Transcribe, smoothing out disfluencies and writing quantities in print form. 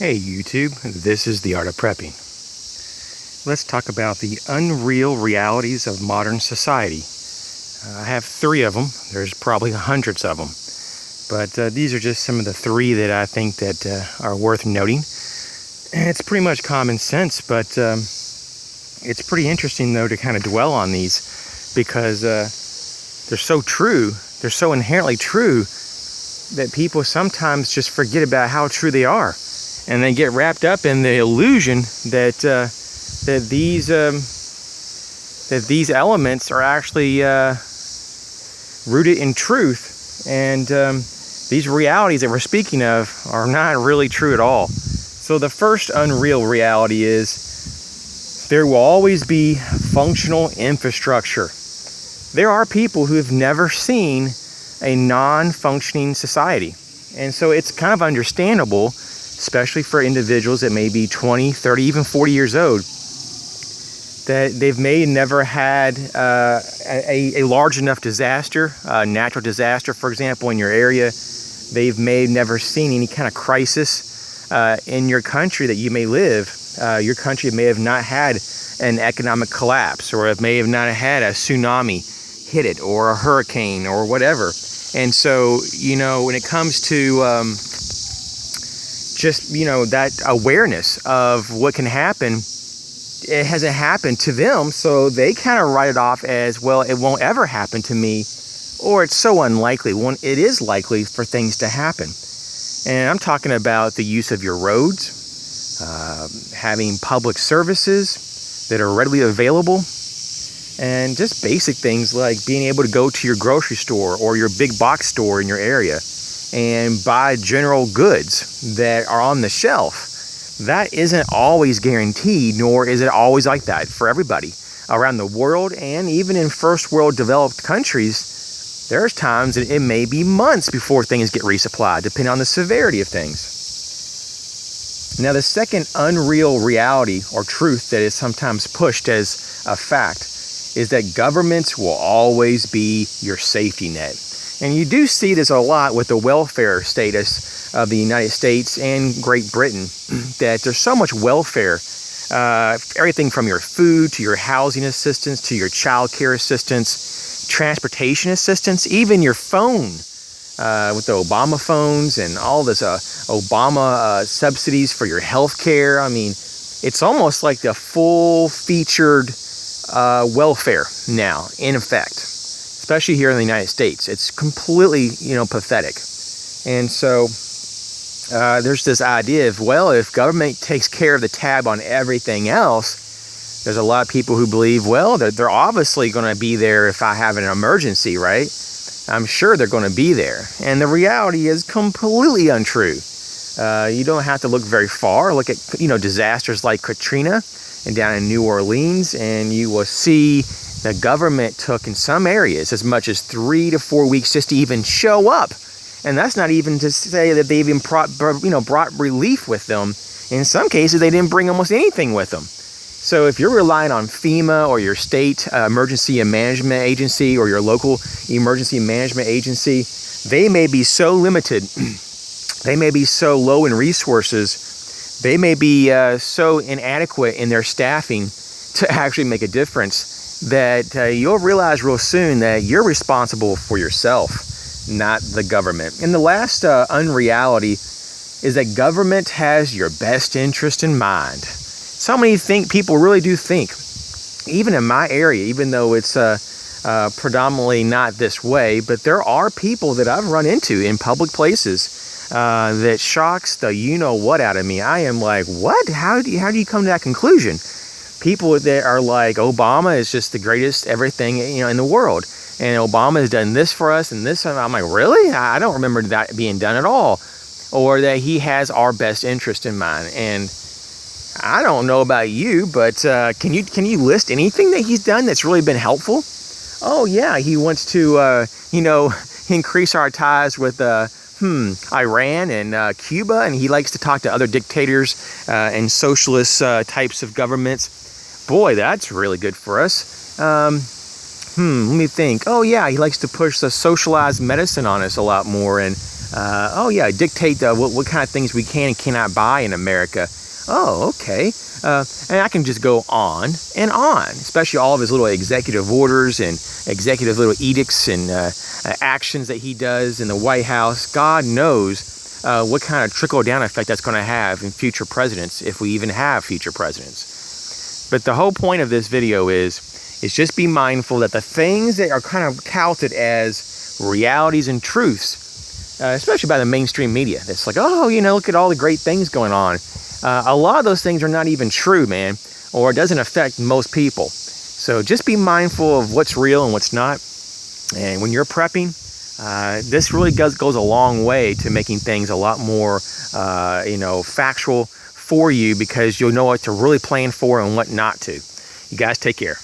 Hey YouTube, this is The Art of Prepping. Let's talk about the unreal realities of modern society. I have three of them. There's probably hundreds of them. But these are just some of the three that I think that are worth noting. And it's pretty much common sense, but it's pretty interesting though to kind of dwell on these because they're so true, they're so inherently true that people sometimes just forget about how true they are. And they get wrapped up in the illusion that these elements are actually rooted in truth, and these realities that we're speaking of are not really true at all. So the first unreal reality is there will always be functional infrastructure. There are people who have never seen a non-functioning society, and so it's kind of understandable, especially for individuals that may be 20, 30, even 40 years old, that they've never had a large enough disaster, natural disaster, for example, in your area. They've never seen any kind of crisis in your country that you may live. Your country may have not had an economic collapse, or it may have not had a tsunami hit it, or a hurricane, or whatever. And so, when it comes to just that awareness of what can happen, it hasn't happened to them, so they kind of write it off as, well, it won't ever happen to me, or it's so unlikely. When it is likely for things to happen. And I'm talking about the use of your roads, having public services that are readily available, and just basic things like being able to go to your grocery store or your big box store in your area and buy general goods that are on the shelf. That isn't always guaranteed, nor is it always like that for everybody around the world. And even in first world developed countries, there's times that it may be months before things get resupplied, depending on the severity of things. Now, the second unreal reality or truth that is sometimes pushed as a fact is that governments will always be your safety net. And you do see this a lot with the welfare status of the United States and Great Britain, that there's so much welfare, everything from your food to your housing assistance to your child care assistance, transportation assistance, even your phone with the Obama phones and all this Obama subsidies for your health care. I mean, it's almost like the full-featured welfare now in effect. Especially here in the United States. It's completely, pathetic. And so there's this idea of, well, if government takes care of the tab on everything else, there's a lot of people who believe, well, they're obviously going to be there if I have an emergency, right? I'm sure they're going to be there. And the reality is completely untrue. You don't have to look very far. Look at, disasters like Katrina and down in New Orleans, and you will see the government took in some areas as much as 3 to 4 weeks just to even show up. And that's not even to say that they've even brought relief with them. In some cases, they didn't bring almost anything with them. So if you're relying on FEMA or your state emergency management agency or your local emergency management agency, they may be so limited. They may be so low in resources. They may be so inadequate in their staffing to actually make a difference, that you'll realize real soon that you're responsible for yourself, not the government. And the last unreality is that government has your best interest in mind. So many people really do think, even in my area, even though it's predominantly not this way, but there are people that I've run into in public places that shocks the you-know-what out of me. I am like, what? How do you come to that conclusion? People that are like, Obama is just the greatest everything in the world, and Obama has done this for us and this. I'm like, really? I don't remember that being done at all. Or that he has our best interest in mind. And I don't know about you, but can you list anything that he's done that's really been helpful? Oh yeah, he wants to increase our ties with Iran and Cuba, and he likes to talk to other dictators and socialist types of governments. Boy, that's really good for us. Let me think. Oh yeah, he likes to push the socialized medicine on us a lot more, and dictate what kind of things we can and cannot buy in America. Oh, okay. And I can just go on and on, especially all of his little executive orders and executive little edicts and actions that he does in the White House. God knows what kind of trickle-down effect that's going to have in future presidents, if we even have future presidents. But the whole point of this video is just be mindful that the things that are kind of touted as realities and truths, especially by the mainstream media, it's like, oh, look at all the great things going on. A lot of those things are not even true, man, or it doesn't affect most people. So just be mindful of what's real and what's not. And when you're prepping, this really goes a long way to making things a lot more, factual for you, because you'll know what to really plan for and what not to. You guys take care.